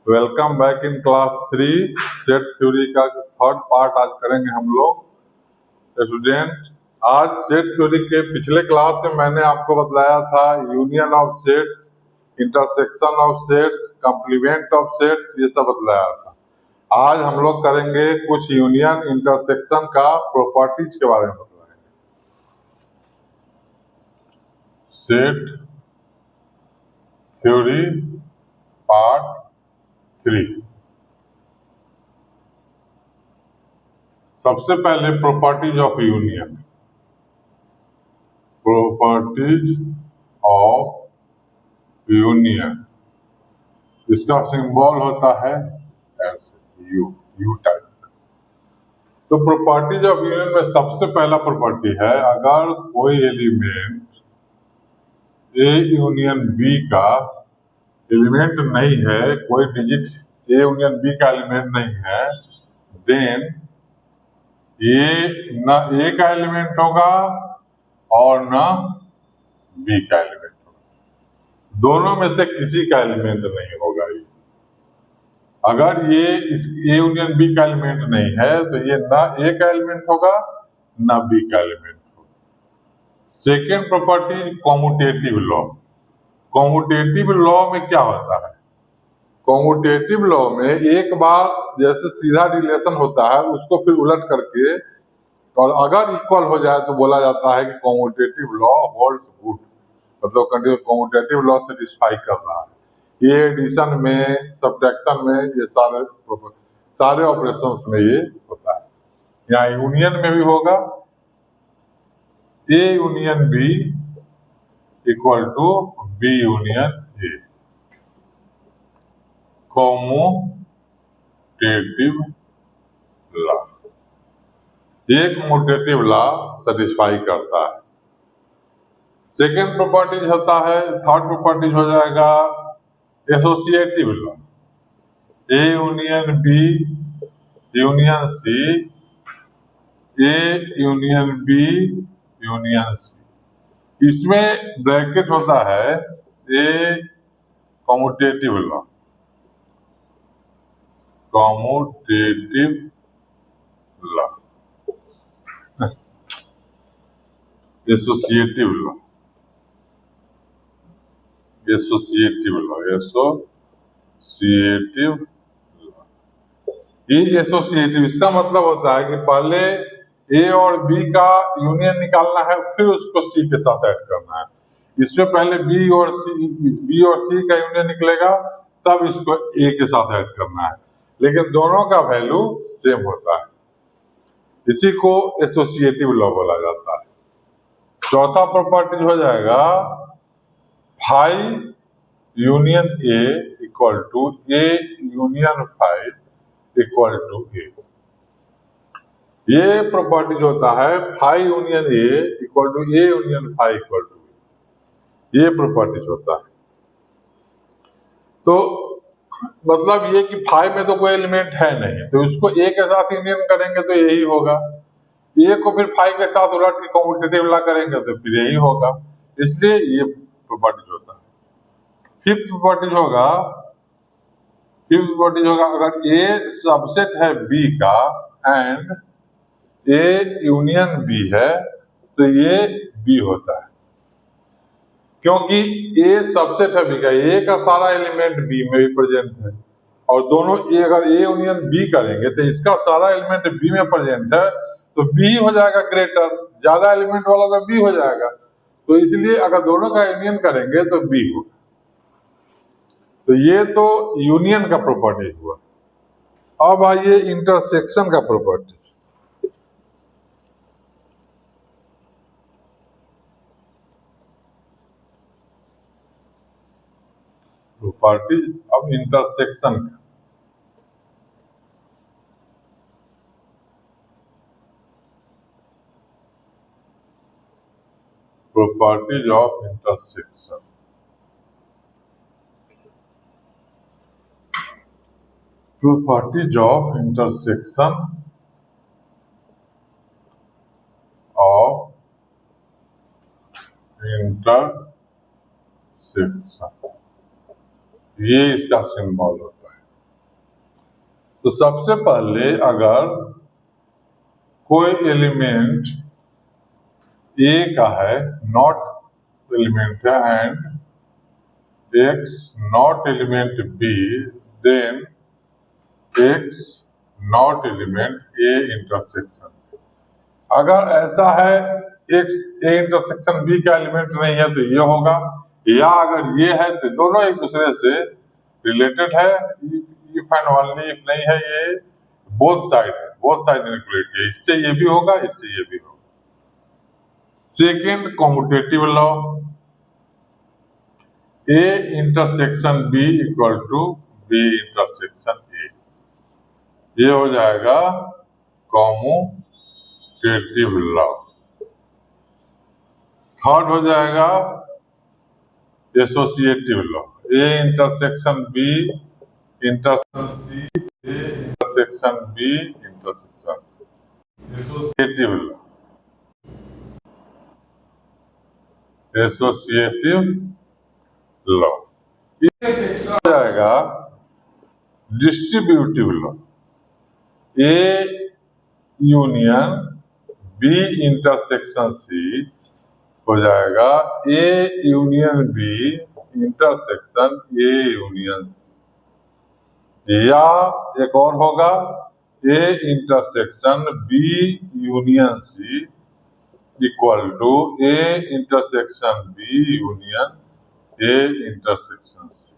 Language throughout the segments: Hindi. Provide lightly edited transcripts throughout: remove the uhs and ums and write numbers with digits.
Welcome back in class 3 set theory का थर्ड पार्ट आज करेंगे हम लोग स्टूडेंट। आज सेट थ्योरी के पिछले क्लास में मैंने आपको बताया था union of sets, intersection of sets, complement of sets, ये सब बतलाया था। आज हम लोग करेंगे कुछ यूनियन इंटरसेक्शन का प्रॉपर्टीज के बारे में बताएंगे। Set theory part 3। सबसे पहले properties of union. Properties of union, इसका सिंबल होता है ऐसे यू टाइप। तो प्रॉपर्टीज ऑफ यूनियन में सबसे पहला प्रॉपर्टी है, अगर कोई एलिमेंट ए यूनियन बी का एलिमेंट नहीं है, कोई डिजिट ए यूनियन बी का एलिमेंट नहीं है, देन ये न ए का एलिमेंट होगा और न बी का एलिमेंट होगा, दोनों में से किसी का एलिमेंट नहीं होगा। ये अगर ये इस ए यूनियन बी का एलिमेंट नहीं है तो ये ना ए का एलिमेंट होगा ना बी का एलिमेंट होगा। Second property commutative law. Commutative law में क्या होता है? कॉम्यूटेटिव लॉ में एक बार जैसे सीधा रिलेशन होता है उसको फिर उलट करके और अगर इक्वल हो जाए तो बोला जाता है कि कॉम्यूटेटिव लॉ होल्ड्स गुड, मतलब कॉम्यूटेटिव लॉ सेटिस्फाई कर रहा है। ये एडिशन में, सब्ट्रैक्शन में, ये सारे ऑपरेशंस में ये होता है। यहाँ यूनियन में भी होगा, A union B equal to B union A. Commutative law, एक कॉम्यूटेटिव लॉ सेटिस्फाई करता है। सेकेंड प्रॉपर्टीज होता है, थर्ड प्रॉपर्टीज हो जाएगा associative law. A union B union C, A union B union C, इसमें ब्रैकेट होता है A commutative law. Commutative law, associative law, associative law, associative law. ये एसोसिएटिव, इसका मतलब होता है कि पहले ए और बी का यूनियन निकालना है, फिर उसको सी के साथ ऐड करना है। इसमें पहले बी और सी का यूनियन निकलेगा, तब इसको ए के साथ ऐड करना है, लेकिन दोनों का वैल्यू सेम होता है। इसी को एसोसिएटिव लॉ बोला जाता है। चौथा प्रॉपर्टी हो जाएगा phi union A equal to A union phi equal to A. ये प्रॉपर्टी जो होता है phi union A equal to A union phi equal to A, ये प्रॉपर्टी होता है। तो मतलब ये कि फाई में तो कोई एलिमेंट है नहीं, तो इसको ए के साथ यूनियन करेंगे तो यही होगा। ए को फिर फाई के साथ उलट के कॉम्यूटेटिव लॉ करेंगे तो फिर यही होगा, इसलिए ये प्रॉपर्टी होता है। फिफ्थ प्रॉपर्टी होगा, अगर ए सबसेट है बी का एंड ए यूनियन बी है तो ये बी होता है, क्योंकि ए सबसेट है बी का, ए का सारा एलिमेंट बी में भी प्रेजेंट है, और दोनों ए अगर ए यूनियन बी करेंगे तो इसका सारा एलिमेंट बी में प्रेजेंट है, तो बी हो जाएगा ग्रेटर, ज्यादा एलिमेंट वाला तो बी हो जाएगा, तो इसलिए अगर दोनों का यूनियन करेंगे तो बी होगा। तो ये तो यूनियन का प्रॉपर्टी हुआ। अब आइए इंटरसेक्शन का प्रॉपर्टी। प्रॉपर्टी अब इंटरसेक्शन का, properties of intersection. Properties of intersection of intersection, ये इसका सिंबल होता है। तो सबसे पहले अगर कोई एलिमेंट ए का है, नॉट एलिमेंट है, and X not element B, then X not element A intersection. अगर ऐसा है एक्स ए इंटरसेक्शन बी का एलिमेंट नहीं है तो ये होगा, या अगर ये है तो दोनों एक दूसरे से रिलेटेड है, इफ एंड ओनली इफ नहीं है, ये बोथ साइड है, बोथ साइड इनइक्वलिटी है, इससे ये भी होगा, इससे ये भी होगा। Second commutative law, A intersection B equal to B intersection A, ये हो जाएगा कॉम्यूटेटिव लॉ। थर्ड हो जाएगा associative law, A intersection B intersection C, A intersection B intersection C, associative law, associative law. Extra हो जाएगा distributive law, A union B intersection C हो जाएगा A union B intersection A union C, या एक और होगा A intersection B union C equal to A intersection B union A intersection C,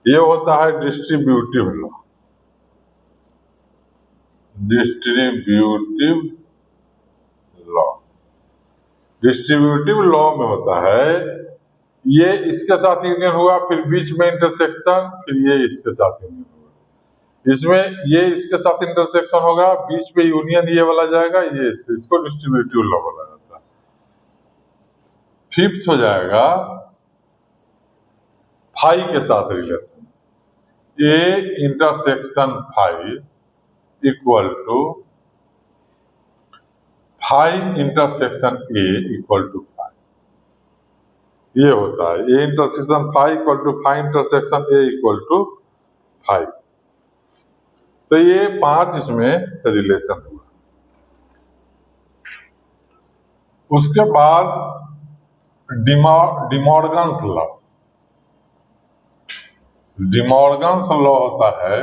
ये होता है distributive law. Distributive law, distributive law में होता है ये इसके साथ यूनियन हुआ, फिर बीच में इंटरसेक्शन, फिर ये इसके साथ यूनियन हुआ, इसमें ये इसके साथ इंटरसेक्शन होगा, बीच में यूनियन ये वाला जाएगा, ये इसको डिस्ट्रीब्यूटिव लॉ बोला जाता है। फिफ्थ हो जाएगा फाई के साथ relation, A intersection phi equal to phi intersection A equal to phi, ये होता है A intersection phi equal to phi intersection A equal to phi. तो ये 5 इसमें रिलेशन हुआ। उसके बाद डिमॉर्गन्स लॉ, डिमॉर्गन्स लॉ होता है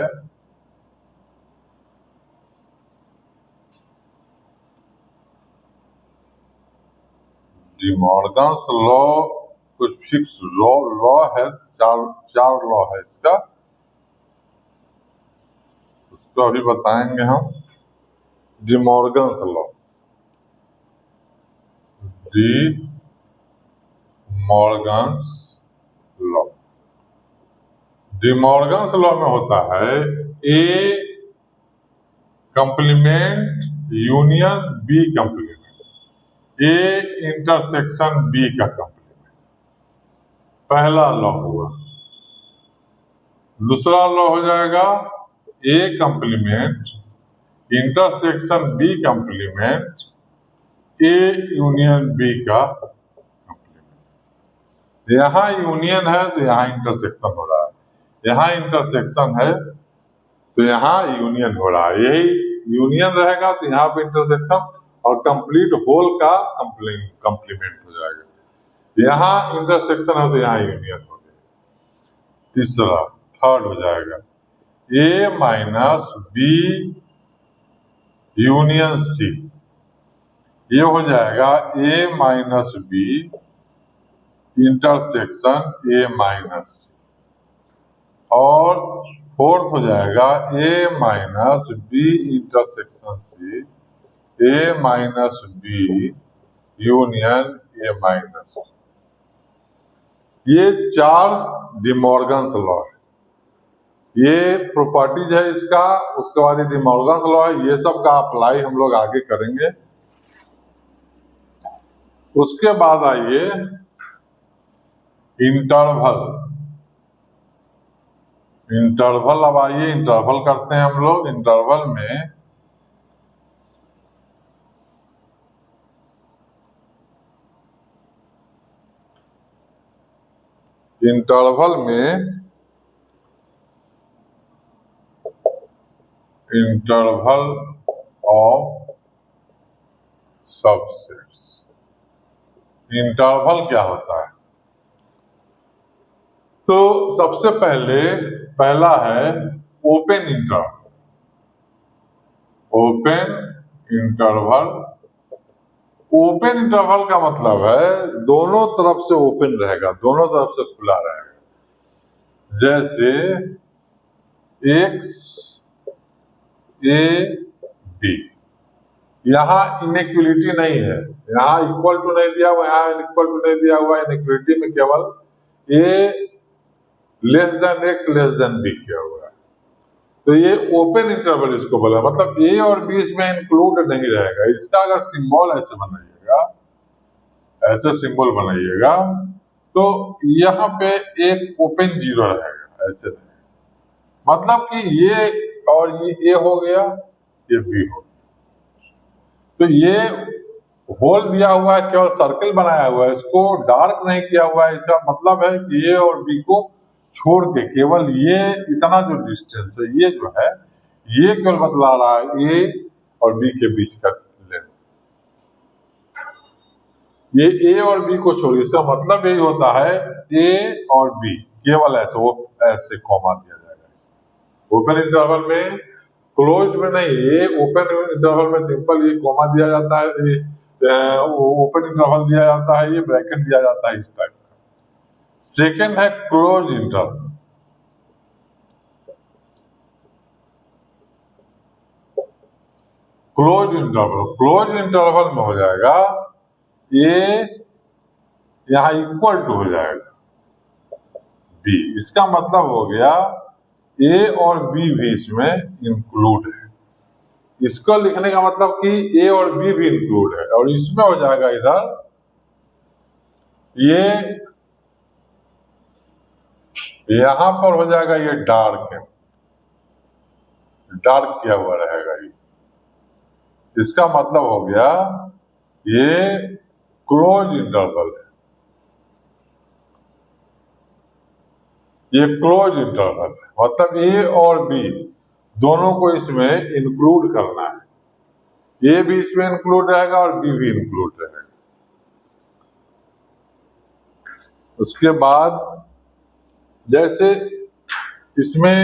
डिमॉर्गन्स लॉ कुछ फिक्स लॉ है, चार लॉ है इसका, उसको अभी बताएंगे हम। De Morgan's law, De Morgan's law, De Morgan's law में होता है A complement union B complement, A intersection B का कंप्लीमेंट, पहला लॉ हुआ। दूसरा लॉ हो जाएगा A complement intersection B complement A union B का कंप्लीमेंट। यहाँ यूनियन है तो यहाँ इंटरसेक्शन हो रहा है, यहाँ इंटरसेक्शन है तो यहाँ यूनियन हो रहा है, यही यूनियन रहेगा तो यहाँ पे इंटरसेक्शन और कंप्लीट होल का कंप्लीमेंट हो जाएगा, यहाँ इंटरसेक्शन है तो यहाँ यूनियन हो गया। तीसरा थर्ड हो जाएगा A minus B union C, ये हो जाएगा A minus B intersection A minus C. और फोर्थ हो जाएगा A minus B intersection C A minus B union A minus. ये 4 डिमॉर्गन्स लॉ है, ये प्रॉपर्टीज है इसका। उसके बाद ये डिमॉर्गन्स लॉ है, ये सब का अप्लाई हम लोग आगे करेंगे। उसके बाद आइए इंटरवल, इंटरवल अब आइए इंटरवल करते हैं हम लोग। इंटरवल में इंटरवल ऑफ सबसेट्स। इंटरवल क्या होता है? तो सबसे पहला है open interval. Open interval, open interval का मतलब है दोनों तरफ से ओपन रहेगा, दोनों तरफ से खुला रहेगा। जैसे एक्स ए बी, यहाँ इनइक्वलिटी नहीं है, यहाँ इक्वल टू नहीं दिया हुआ, यहाँ इक्वल टू नहीं दिया हुआ। इनइक्वलिटी में केवल a less than x less than b किया हुआ है। तो ये ओपन इंटरवल इसको बोला, मतलब ए और बी इसमें इंक्लूड नहीं रहेगा। इसका अगर सिंबल ऐसे बनाइएगा, ऐसे सिंबल बनाइएगा, तो यहाँ पे एक ओपन जीरो रहेगा, ऐसे नहीं। मतलब कि ये और ये ए हो गया, ये बी हो गया। तो ये होल दिया हुआ है, केवल सर्कल बनाया हुआ है, इसको डार्क नहीं किया हुआ है। इसका मतलब है कि ए और बी को छोड़ के केवल ये इतना जो डिस्टेंस है, ये जो है, ये केवल बतला रहा है ए और बी के बीच का लेंथ। ये ए और बी को छोड़िए, इसका मतलब यही होता है ए और बी केवल ऐसे, वो ऐसे कॉमा दिया जाएगा। ओपन इंटरवल में, क्लोज्ड में नहीं, ये ओपन इंटरवल में सिंपल ये कॉमा दिया जाता है, ओपन इंटरवल दिया जाता है, ये ब्रैकेट दिया जाता है, इस टाइप का। सेकेंड है क्लोज इंटरवल। क्लोज इंटरवल में हो जाएगा ये, यहां इक्वल टू हो जाएगा बी। इसका मतलब हो गया ए और बी भी इसमें इंक्लूड है। इसको लिखने का मतलब कि ए और बी भी इंक्लूड है, और इसमें हो जाएगा इधर ये, यहां पर हो जाएगा ये डार्क है, डार्क किया हुआ रहेगा ये। इसका मतलब हो गया ये क्लोज इंटरवल है, ये क्लोज इंटरवल है। मतलब ए और बी दोनों को इसमें इंक्लूड करना है। ए भी इसमें इंक्लूड रहेगा और बी भी इंक्लूड रहेगा। उसके बाद जैसे इसमें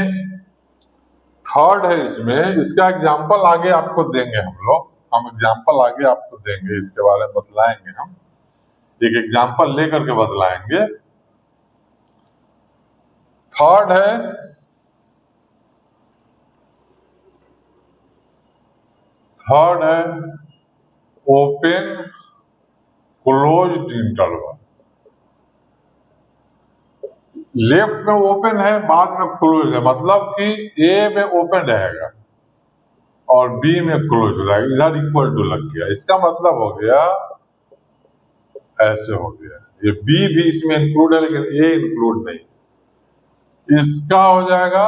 थर्ड है, इसमें इसका एग्जाम्पल आगे आपको देंगे हम एग्जाम्पल आगे आपको देंगे, इसके बारे में बतलाएंगे। हम एक एग्जाम्पल लेकर के बतलाएंगे। थर्ड है ओपन क्लोज्ड इंटरवल। लेफ्ट में ओपन है, बाद में क्लोज है, मतलब कि ए में ओपन रहेगा और बी में क्लोज रहेगा। इधर इक्वल टू लग गया, इसका मतलब हो गया ऐसे हो गया। ये बी भी इसमें इंक्लूड है लेकिन ए इंक्लूड नहीं। इसका हो जाएगा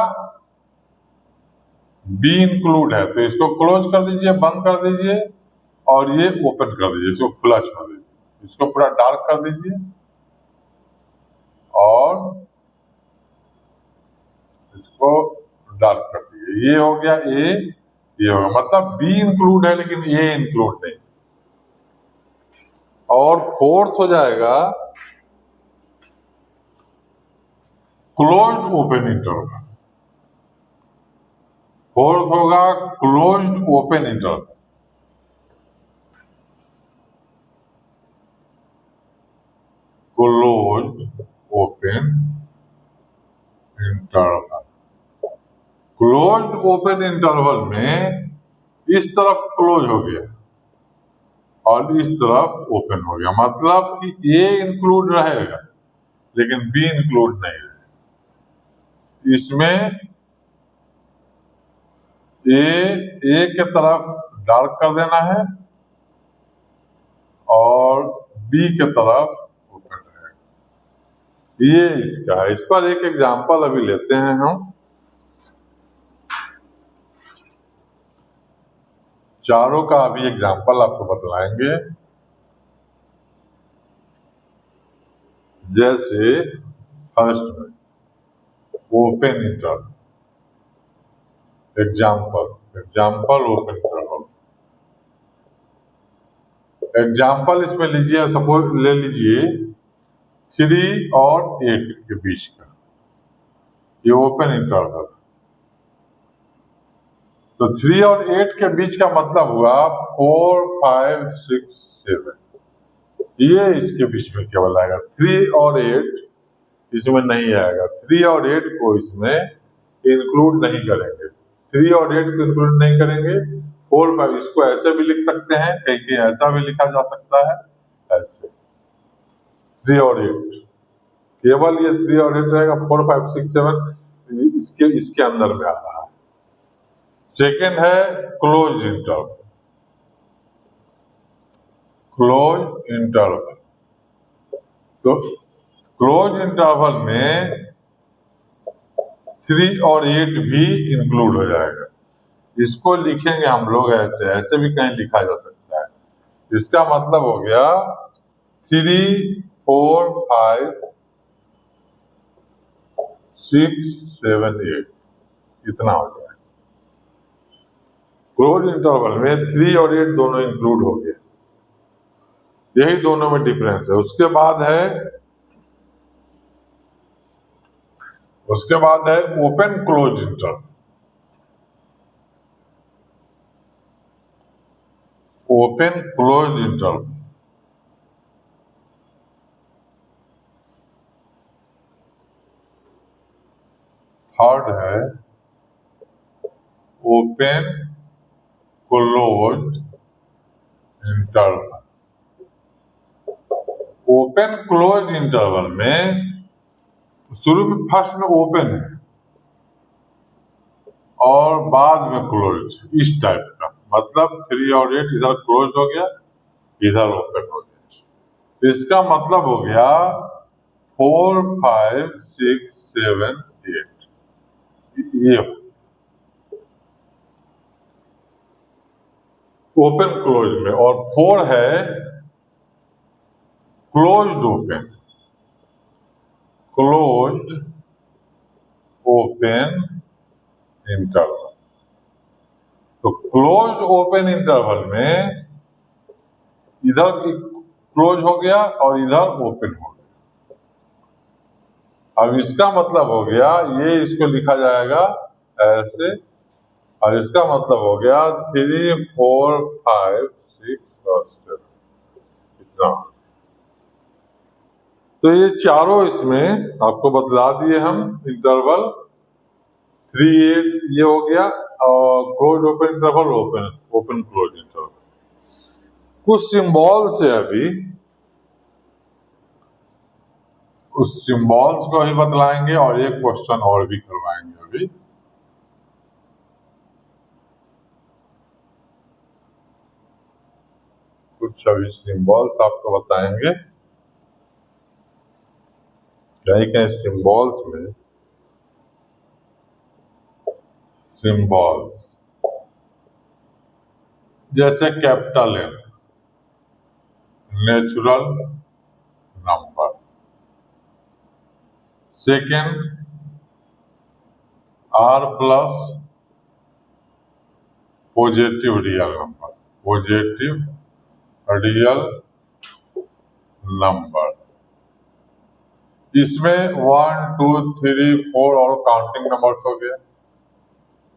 बी इंक्लूड है, तो इसको क्लोज कर दीजिए, बंद कर दीजिए, और ये ओपन कर दीजिए, इसको खुला छोड़ दीजिए, इसको पूरा डार्क कर दीजिए और इसको डार्क कर दीजिए। ये हो गया ए, ये होगा, मतलब बी इंक्लूड है लेकिन ए इंक्लूड नहीं। और फोर्थ हो जाएगा क्लोज्ड ओपन इंटरवल। फोर्थ होगा closed open interval. Closed open interval. Closed open interval में इस तरफ क्लोज हो गया और इस तरफ ओपन हो गया, मतलब कि ए इंक्लूड रहेगा लेकिन बी इंक्लूड नहीं रहेगा। इसमें ए के तरफ डार्क कर देना है और बी के तरफ ओपन रहेगा। ये इसका है। इस पर एक एग्जांपल अभी लेते हैं हम। चारों का अभी एग्जांपल आपको बतलाएंगे। जैसे फर्स्ट में open interval, example open interval. Example इसमें लीजिए, सपोज ले लीजिए 3 और 8 के बीच का, ये ओपन इंटरवल। तो 3 और 8 के बीच का मतलब हुआ 4, 5, 6, 7, ये इसके बीच में केवल आएगा। 3 और 8 इसमें नहीं आएगा। 3 और 8 को इसमें इंक्लूड नहीं करेंगे। 3 और 8 को इंक्लूड नहीं करेंगे। 4, 5 इसको ऐसे भी लिख सकते हैं, कहीं ऐसा भी लिखा जा सकता है, ऐसे 3 और 8, केवल ये 3 और 8 रहेगा। 4, 5, 6, 7 इसके अंदर में आ रहा है। सेकेंड है क्लोज इंटरवल। क्लोज इंटरवल, तो क्लोज इंटरवल में 3 और 8 भी इंक्लूड हो जाएगा। इसको लिखेंगे हम लोग ऐसे, ऐसे भी कहीं लिखा जा सकता है। इसका मतलब हो गया 3, 4, 5, 6, 7, 8 इतना हो जाएगा। क्लोज इंटरवल में 3 और 8 दोनों इंक्लूड हो गए, यही दोनों में डिफरेंस है। उसके बाद है open close interval. Open close interval, third है open close interval. Open close interval में शुरू में फर्स्ट में ओपन है और बाद में क्लोज, इस टाइप का। मतलब 3 और 8 इधर क्लोज हो गया, इधर ओपन हो गया। इसका मतलब हो गया 4, 5, 6, 7, 8 ये ओपन क्लोज में। और 4 है closed open. Closed open interval. तो क्लोज्ड ओपन इंटरवल में इधर क्लोज हो गया और इधर ओपन हो गया। अब इसका मतलब हो गया, ये इसको लिखा जाएगा ऐसे, और इसका मतलब हो गया 3, 4, 5, 6 और 7 इतना। तो ये चारों इसमें आपको बतला दिए हम इंटरवल। 3, 8 ये हो गया, और close open interval, open close interval. कुछ सिंबल से अभी उस सिंबल्स को ही बतलाएंगे और एक क्वेश्चन और भी करवाएंगे अभी। कुछ अभी सिंबल्स आपको बताएंगे। कहीं सिंबल्स में सिंबल्स जैसे capital N natural number, second R plus positive real number, positive real number. इसमें 1, 2, 3, 4 और काउंटिंग नंबर्स हो गया।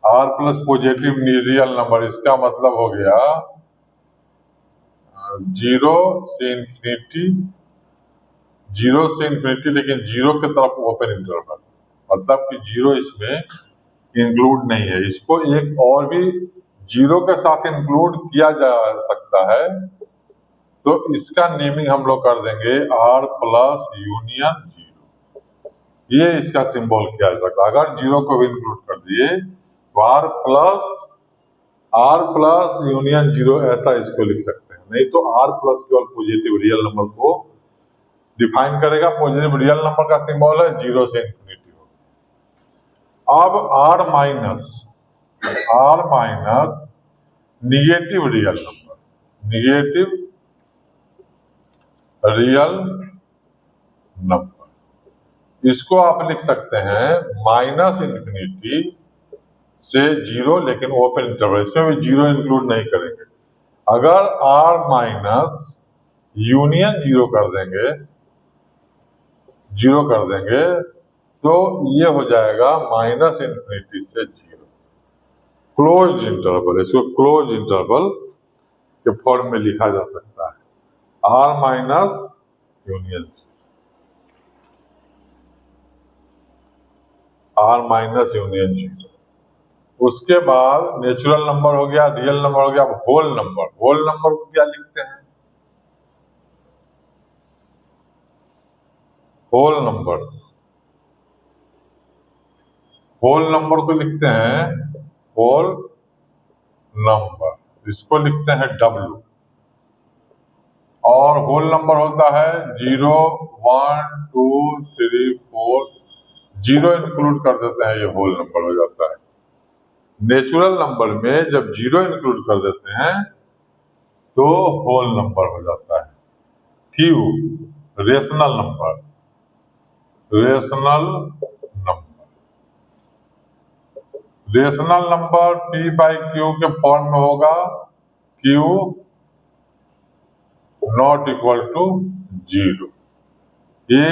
R plus positive real number, इसका मतलब हो गया 0 से इंफिनिटी, 0 से इंफिनिटी, लेकिन 0 की तरफ ओपन इंटरवल, मतलब कि 0 इसमें इंक्लूड नहीं है। इसको एक और भी 0 के साथ इंक्लूड किया जा सकता है, तो इसका नेमिंग हम लोग कर देंगे R प्लस यूनियन 0। ये इसका सिंबल किया जा सकता है। अगर 0 को भी इंक्लूड कर दिए तो R प्लस यूनियन 0 ऐसा इसको लिख सकते हैं। नहीं तो R प्लस केवल पॉजिटिव रियल नंबर को डिफाइन करेगा। पॉजिटिव रियल नंबर का सिंबल है 0 से इंफिनिटी। अब R minus negative real number, negative real number, इसको आप लिख सकते हैं -∞ से जीरो, लेकिन ओपन इंटरवल, इसमें भी जीरो इंक्लूड नहीं करेंगे। अगर आर माइनस यूनियन जीरो कर देंगे, तो ये हो जाएगा माइनस इन्फिनिटी से जीरो, क्लोज्ड इंटरवल। इसको क्लोज इंटरवल के फॉर्म में लिखा जा सकता है, R minus union zero, R minus union zero. उसके बाद नेचुरल नंबर हो गया, रियल नंबर हो गया, अब होल नंबर। होल नंबर को क्या लिखते हैं? होल नंबर को लिखते हैं होल नंबर, इसको लिखते हैं W। और होल नंबर होता है 0, 1, 2, 3, 4, जीरो इंक्लूड कर देते हैं, ये होल नंबर हो जाता है। नेचुरल नंबर में जब जीरो इंक्लूड कर देते हैं तो होल नंबर हो जाता है। Q rational number, rational number P by Q के फॉर्म में होगा, Q not equal to zero. ये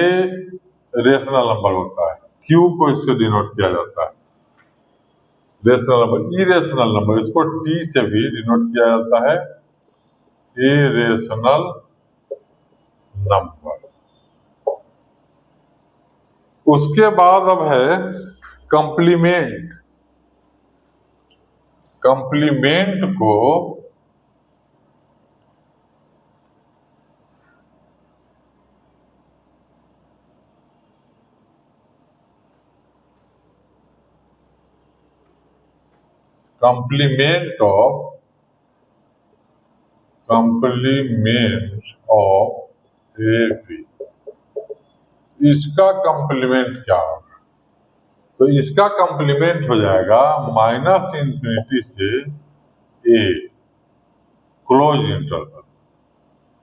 रेशनल नंबर होता है, क्यू को इससे डिनोट किया जाता है रेशनल नंबर। इरेशनल नंबर, इसको T से भी डिनोट किया जाता है, इरेशनल नंबर। उसके बाद अब है कंप्लीमेंट। कंप्लीमेंट को कंप्लीमेंट ऑफ ए बी, इसका कंप्लीमेंट क्या होगा? तो इसका कंप्लीमेंट हो जाएगा माइनस इन्फिनिटी से ए, क्लोज इंटरवल,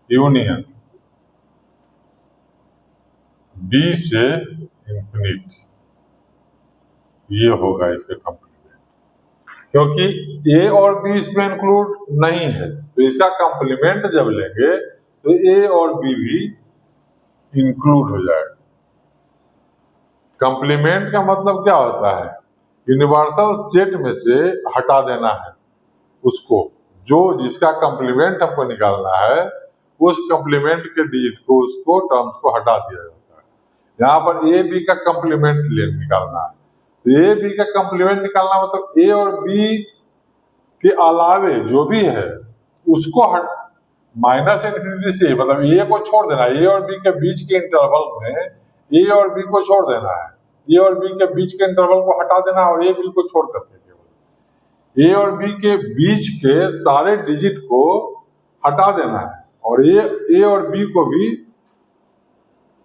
यूनियन बी से इन्फिनिटी, ये होगा इसका कंप्लीमेंट। क्योंकि ए और बी इसमें इंक्लूड नहीं है, तो इसका कंप्लीमेंट जब लेंगे तो ए और बी भी इंक्लूड हो जाएगा। कंप्लीमेंट का मतलब क्या होता है? यूनिवर्सल सेट में से हटा देना है उसको, जो जिसका कंप्लीमेंट हमको निकालना है, उस कंप्लीमेंट के डिजिट को, उसको टर्म्स को हटा दिया जाता है। यहाँ पर ए बी का कंप्लीमेंट निकालना है, तो ए बी का कंप्लीमेंट निकालना मतलब ए और बी के अलावे जो भी है उसको माइनस इन्फिनिटी से, मतलब ए को छोड़ देना, ए और बी के बीच के इंटरवल में ए और बी को छोड़ देना है, ए और बी के बीच के इंटरवल को हटा देना और ए बी को छोड़ करके केवल ए और बी के बीच के सारे डिजिट को हटा देना है, और ए और बी को भी,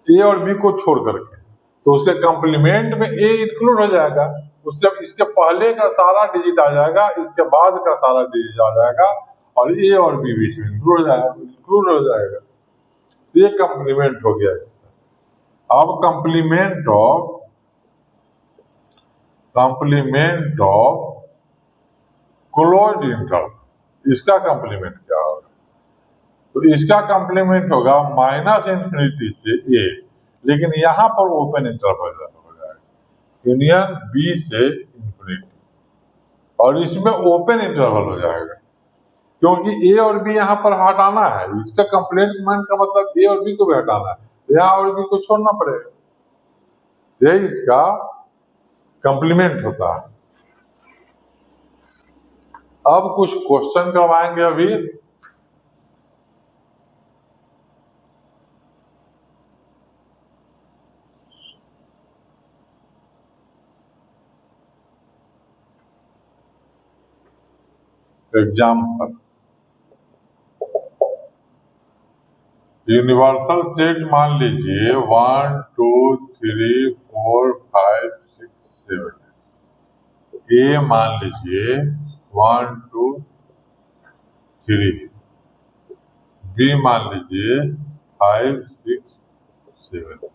ए और बी को छोड़ करके, तो उसके कंप्लीमेंट में ए इंक्लूड हो जाएगा, उससे इसके पहले का सारा डिजिट आ जाएगा, इसके बाद का सारा डिजिट आ जाएगा, और ए और बी बीच में इंक्लूड हो जाएगा। ये कंप्लीमेंट हो गया इसका। अब कंप्लीमेंट ऑफ क्लोज्ड इंटरवल, इसका कंप्लीमेंट क्या होगा? तो इसका कंप्लीमेंट होगा माइनस इन्फिनिटी से ए, लेकिन यहां पर ओपन इंटरवल हो जाएगा, यूनियन बी से इन्फिनिटी, और इसमें ओपन इंटरवल हो जाएगा, क्योंकि ए और बी यहाँ पर हटाना है। इसका कंप्लीमेंट का मतलब ए और बी को भी हटाना है, यहाँ और बी को छोड़ना पड़ेगा, यही इसका कंप्लीमेंट होता है। अब कुछ क्वेश्चन करवाएंगे अभी। एग्जाम्पल, यूनिवर्सल सेट मान लीजिए 1, 2, 3, 4, 5, 6, 7। ए मान लीजिए 1, 2, 3, बी मान लीजिए 5, 6, 7।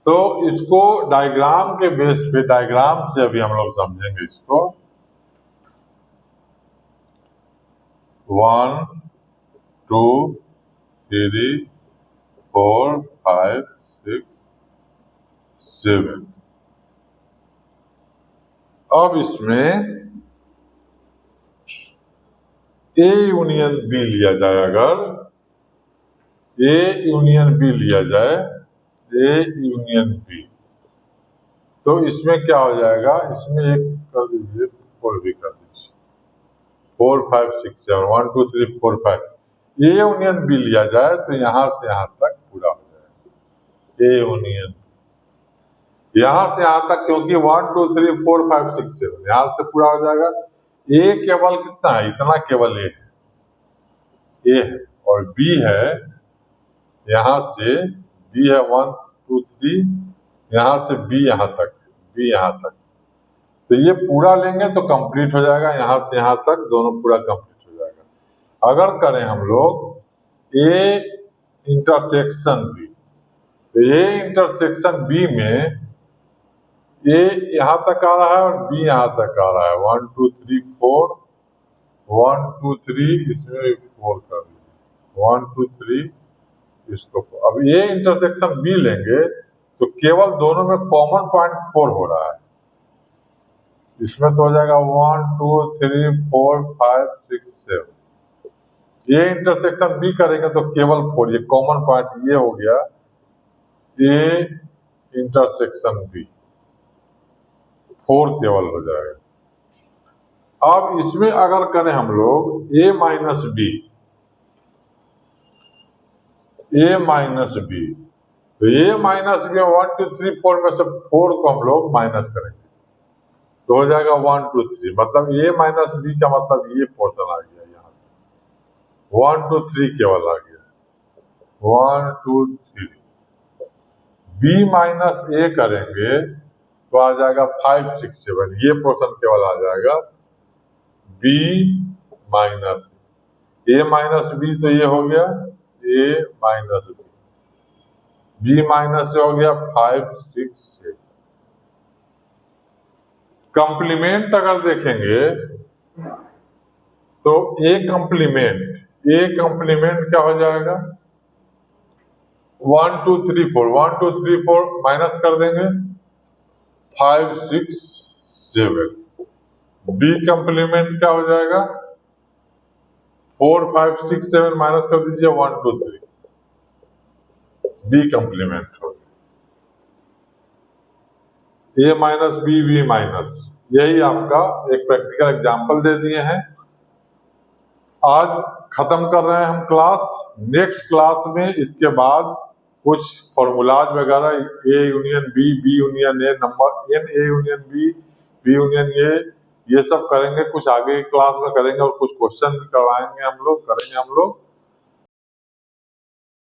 तो इसको डायग्राम के बेस पे, डायग्राम से अभी हम लोग समझेंगे इसको। 1 2 3 4 5 6 7। अब इसमें ए यूनियन बी लिया जाए, अगर ए यूनियन बी लिया जाए, ए यूनियन बी, तो इसमें क्या हो जाएगा, इसमें एक कर दीजिए, 4 भी कर दीजिए, 4 5 6 7 1 2 3 4 5। ए यूनियन बी लिया जाए तो यहां से यहां तक पूरा हो जाएगा, ए यूनियन यहां से यहां तक, क्योंकि 1 2 3 4 5 6 7 यहां से पूरा हो जाएगा। ए केवल कितना है, इतना केवल ए है, और बी है यहां से, बी है 1 2 3, यहां से बी यहां तक, बी यहां तक, तो ये पूरा लेंगे तो कंप्लीट हो जाएगा, यहां से यहां तक दोनों पूरा कंप्लीट हो जाएगा। अगर करें हम लोग ए इंटरसेक्शन बी, तो ए इंटरसेक्शन बी में ए यहां तक आ रहा है और बी यहां तक आ रहा है, 1 2 3 4 1 2 3, इसमें 4 कर दीजिए, 1 2 3 इसको। अब ए इंटरसेक्शन बी लेंगे तो केवल दोनों में कॉमन पॉइंट 4 हो रहा है, इसमें तो हो जाएगा 1 2 3 4 5 6 7। ये इंटरसेक्शन बी करेंगे तो केवल 4, ये कॉमन पॉइंट ये हो गया ए इंटरसेक्शन बी, 4 केवल हो जाएगा। अब इसमें अगर करें हम लोग ए माइनस बी, ए माइनस बी, तो ए माइनस बी 1 2 3 4 में से 4 को हम लोग माइनस करेंगे तो हो जाएगा 1 2 3, मतलब ए माइनस बी का मतलब ये पोर्शन आ गया, यहाँ 1 2 3 केवल आ गया, 1 2 3। बी माइनस ए करेंगे तो आ जाएगा 5 6 7, ये पोर्शन केवल आ जाएगा बी माइनस ए माइनस बी, तो ये हो गया ए माइनस बी, बी माइनस से हो गया 5 6 7। कंप्लीमेंट अगर देखेंगे तो ए कंप्लीमेंट क्या हो जाएगा, 1 2 3 4, 1 2 3 4 माइनस कर देंगे 5 6 7। बी कंप्लीमेंट क्या हो जाएगा, 4 5 6 7 माइनस कर दीजिए 1 2 3, बी कंप्लीमेंट हो गया, ए माइनस बी, बी माइनस। यही आपका एक प्रैक्टिकल एग्जांपल दे दिए हैं। आज खत्म कर रहे हैं हम क्लास। नेक्स्ट क्लास में इसके बाद कुछ फॉर्मूलाज वगैरह, A union B, B union A, number N, A union B, B union A, ये सब करेंगे, कुछ आगे की क्लास में करेंगे और कुछ क्वेश्चन भी करवाएंगे हम लोग, करेंगे हम लोग।